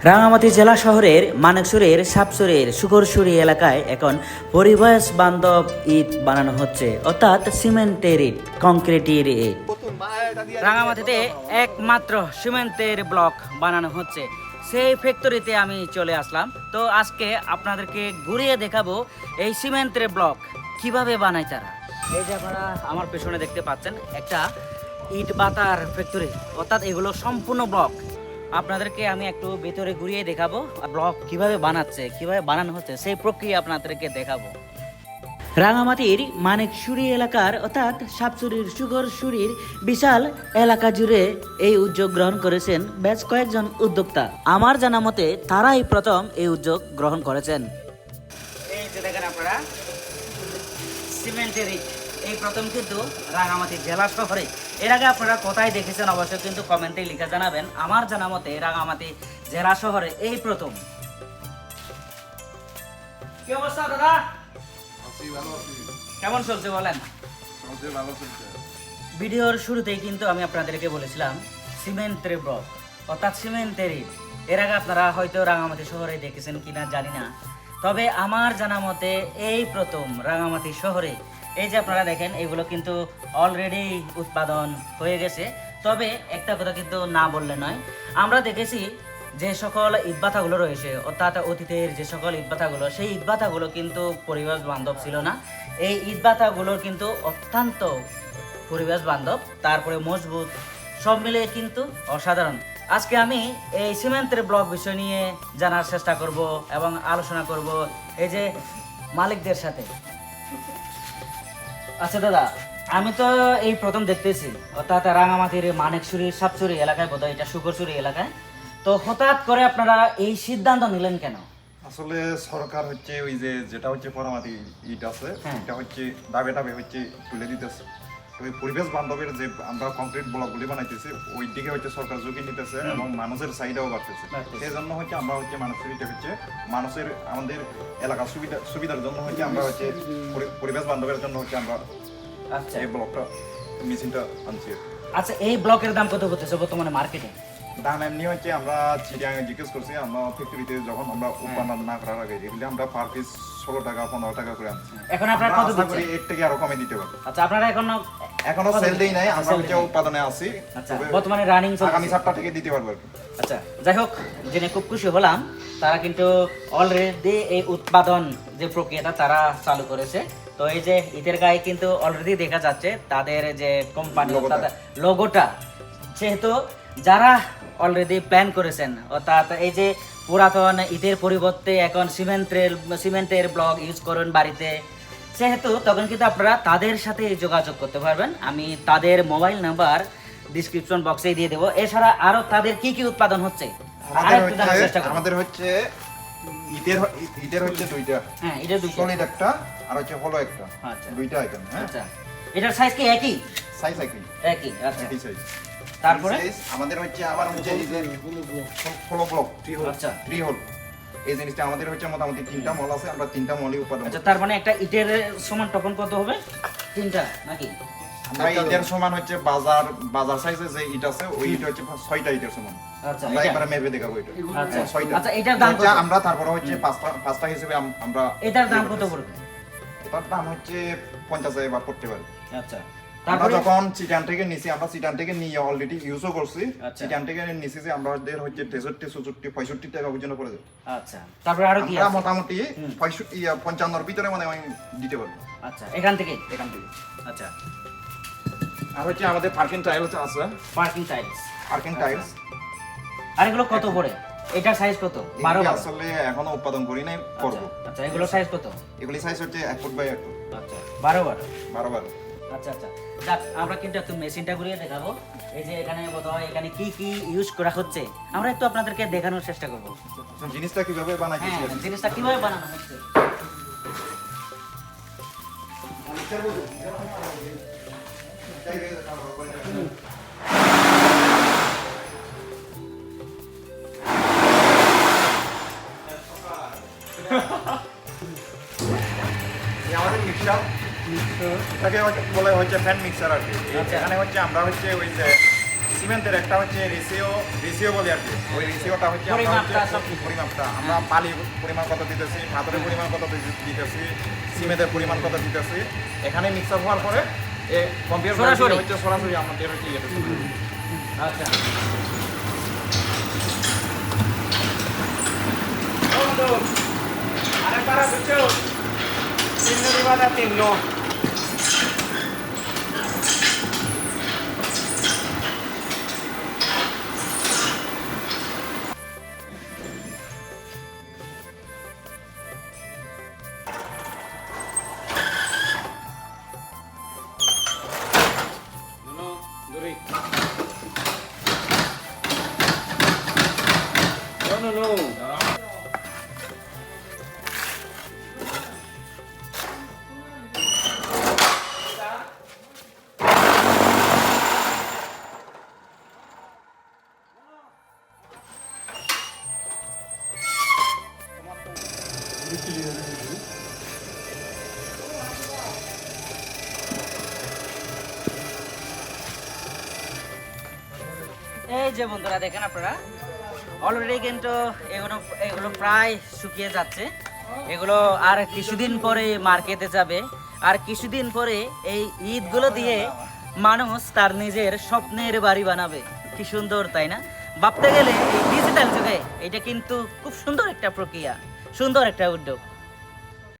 রাঙামাটি জেলা শহরের মানেকশরের সাপসরের সুগরসুরি এলাকায় এখন পরিবেশ বান্ধব ইট বানানো হচ্ছে, অর্থাৎ সিমেন্টের ইট, কংক্রিটের ইট। রাঙামাটিতে একমাত্র সিমেন্টের ব্লক বানানো হচ্ছে, সেই ফ্যাক্টরিতে আমি চলে আসলাম। তো আজকে আপনাদেরকে ঘুরিয়ে দেখাবো এই সিমেন্টের ব্লক কিভাবে বানায় তারা। এই যে আপনারা আমার পেছনে দেখতে পাচ্ছেন একটা ইট বাতার ফ্যাক্টরি, অর্থাৎ এগুলো সম্পূর্ণ ব্লক। আপনাদেরকে আমি একটু ভেতরে ঘুরিয়ে দেখাবো, ব্লক কিভাবে বানাচ্ছে, কিভাবে বানানো হচ্ছে সেই প্রক্রিয়া আপনাদেরকে দেখাবো। রাঙামাটির মানেকশুরি এলাকার অর্থাৎ সাপসুরির সুগরসুরির বিশাল এলাকা জুড়ে এই উদ্যোগ গ্রহণ করেছেন বেশ কয়েকজন উদ্যোক্তা। আমার জানা মতে তারাই প্রথম এই উদ্যোগ গ্রহণ করেছেন। এই যে দেখেন আপনারা সিমেন্টের ইট, এই প্রথম কিন্তু রাঙামাটি জেলা শহরে। এর আগে আপনারা কোথায় দেখেছেন অবশ্যই কিন্তু কমেন্টে লিখে জানাবেন। আমার জানা মতে রাঙামাটি জেলা শহরে এই প্রথম। কি অবস্থা দাদা? কেমন চলছে বলেন? ভিডিওর শুরুতেই কিন্তু আমি আপনাদেরকে বলেছিলাম সিমেন্টের ব্লক, অর্থাৎ সিমেন্টের ইট। এর আগে আপনারা হয়তো রাঙামাটি শহরে দেখেছেন কিনা জানি না, তবে আমার জানা মতে এই প্রথম রাঙামাটি শহরে। এই যে আপনারা দেখেন এগুলো কিন্তু অলরেডি উৎপাদন হয়ে গেছে। তবে একটা কথা কিন্তু না বললে নয়, আমরা দেখেছি যে সকল ইটভাটাগুলো রয়েছে, অর্থাৎ অতীতের যে সকল ইটভাটাগুলো, সেই ইটভাটাগুলো কিন্তু পরিবেশ বান্ধব ছিল না। এই ইটভাটাগুলোর কিন্তু অত্যন্ত পরিবেশ বান্ধব, তারপরে মজবুত, সব মিলিয়ে কিন্তু অসাধারণ। আজকে আমি এই সিমেন্টের ব্লক বিষয় নিয়ে জানার চেষ্টা করব এবং আলোচনা করব এই যে মালিকদের সাথে। আচ্ছা দাদা, আমি তো এই প্রথম দেখতেছি, অর্থাৎ রাঙামাটির মানেকশুরি সাপসুরি এলাকায়, বোধহয় এটা সুগরসুরি এলাকায়। তো হঠাৎ করে আপনারা এই সিদ্ধান্ত নিলেন কেন? আসলে সরকার হচ্ছে ওই যে যেটা হচ্ছে পরামাটি ইট আছে, এটা হচ্ছে দাবে দাবে হচ্ছে তুলে দিতেছে। তো ওই পরিবেশ বান্ধবের যে আমরা কংক্রিট ব্লকগুলি বানাইতেছি, ওই দিকে হচ্ছে সরকার ঝুঁকি নিতেছে এবং মানুষের চাহিদাও বাড়তেছে। সেই জন্য হচ্ছে আমরা হচ্ছে মানুষের হচ্ছে মানুষের আমাদের এলাকার সুবিধার জন্য হচ্ছে আমরা হচ্ছে পরিবেশ বান্ধবের জন্য হচ্ছে আমরা আচ্ছা এই ব্লকটা মেশিনটা আনছি। আচ্ছা, এই ব্লকের দাম কত করতেছে বর্তমানে মার্কেটে? দাম এমনি হচ্ছে আমরা চিটিয়াঙ্গে জিজ্ঞেস করছি, আমরা ফ্যাক্টরিতে যখন আমরা উৎপাদন না করার আগে এগুলি আমরা পার পিস 16 টাকা 15 টাকা করে আনছি। এখন আপনারা কত দিচ্ছেন? এর থেকে আরো কমে দিতে পারবো। আচ্ছা, আপনারা এখনো সেল দেই নাই, আমরা হচ্ছে উৎপাদনে আছি। আচ্ছা, বর্তমানে রানিং চলছে, আগামী সপ্তাহ থেকে দিতে পারবো। আচ্ছা, যাই হোক, জেনে খুব খুশি হলাম। তারা কিন্তু অলরেডি এই উৎপাদন যে প্রক্রিয়াটা তারা চালু করেছে। তো এই যে ইটের গায়ে কিন্তু অলরেডি দেখা যাচ্ছে তাদের যে কোম্পানি লোগোটা। যেহেতু যারা অলরেডি প্ল্যান করেছেন, অর্থাৎ এই যে পুরাতন ইটের পরিবর্তে এখন সিমেন্টের ব্লক ইউজ করুন বাড়িতে, সেহেতু তখন কিন্তু আপনারা তাদের সাথে যোগাযোগ করতে পারবেন। আমি তাদের মোবাইল নাম্বার ডিসক্রিপশন বক্সে দিয়ে দেবো। এছাড়া আরো তাদের কি কি উৎপাদন হচ্ছে আমাদের হচ্ছে ইটের হচ্ছে দুইটা। হ্যাঁ, এটা দুইটা, সলিড একটা আর হচ্ছে হলো একটা। আচ্ছা, দুইটা আইটেম। হ্যাঁ, আচ্ছা, এটার সাইজ কি একই? সাইজ একই। একই, আচ্ছা। একই সাইজ। তারপরে আমাদের হচ্ছে আবার হচ্ছে এই যে হলো ব্লক 3 হোল। আচ্ছা, 3 হোল এই জিনিসটা আমাদের হচ্ছে মোটামুটি 3টা মল আছে, আমরা 3টা মলই উৎপাদন। আচ্ছা, তার মানে একটা ইটের সমান তখন কত হবে? 3টা নাকি? আমরা ইটের সমান হচ্ছে বাজার সাইজে যে ইট আছে ওই ইট হচ্ছে 6টা ইটের সমান। আচ্ছা, আমরা এবারে মেপে দেখাবো এটা। আচ্ছা, 6টা। আচ্ছা, এটার দাম কত? আমরা তারপরে হচ্ছে পাঁচটা হিসেবে আমরা এটার দাম কত পড়বে? এটার দাম হচ্ছে 50,000 বা পড়তে পারে। আচ্ছা, আমরা তারপরে যখন চিটান থেকে নিছি, আমরা চিটান থেকে নিয়ে অলরেডি ইউজও করছি। আচ্ছা, চিটান থেকে নিছি যে আমাদের হচ্ছে 63, 64, 65 টাকা পর্যন্ত পড়ে যায়। আচ্ছা, তারপরে আরো কি আমরা আছে? মোটামুটি 55 ভিতরে মানে আমি দিতে পারবো আচ্ছা, এখান থেকে। আচ্ছা, আর হচ্ছে আমাদের পার্কিং টাইলস আছে। Parking tiles. আর এগুলো কত পড়ে? এটার সাইজ কত? 12 আসলে এখনো উৎপাদন করি নাই, করব। আচ্ছা, এগুলো সাইজ কত? এগুলি সাইজ হচ্ছে 1 ফুট বাই 1 ফুট। আচ্ছা, 12 12। আচ্ছা, আচ্ছা, যাক, আমরা কিন্তু একটু মেশিনটা ঘুরিয়ে দেখাবো। এই যে এখানে বোধহয় এখানে কি কি ইউজ করা হচ্ছে আমরা একটু আপনাদেরকে দেখানোর চেষ্টা করব। জিনিসটা কিভাবে বানাইছি, হ্যাঁ, জিনিসটা কিভাবে বানানো হচ্ছে। আমাদের মিক্সার, এটাকে বলে হচ্ছে ফ্যান মিক্সার আর কি। এখানে হচ্ছে আমরা হচ্ছে ওই যে সিমেন্টের একটা হচ্ছে রেশিও বলি আর কি, ওই রেশিওটা হচ্ছে আমরা পরিমাপটা হচ্ছে সবকিছু। পরিমাপটা আমরা বালির পরিমাণ কত দিতেছি, পাথরের পরিমাণ কত দিতেছি, সিমেন্টের পরিমাণ কত দিতেছি, এখানে মিক্স আপ হওয়ার পরে কম্পিউটার সরাসরি। হচ্ছে সরাসরি আমাদের হচ্ছে ইয়েতে চলে যাবে। আচ্ছা Ada para lucu. Timno di mana timno? Nuno, duri. No, no, no. এই যে বন্ধুরা দেখেন আপনারা অলরেডি কিন্তু এগুলো এগুলো প্রায় শুকিয়ে যাচ্ছে। এগুলো আর কিছুদিন পরে মার্কেটে যাবে, আর কিছুদিন পরে এই ঈদগুলো দিয়ে মানুষ তার নিজের স্বপ্নের বাড়ি বানাবে। কি সুন্দর তাই না? ভাবতে গেলে এই ডিজিটাল যুগে এটা কিন্তু খুব সুন্দর একটা প্রক্রিয়া, সুন্দর একটা উদ্যোগ।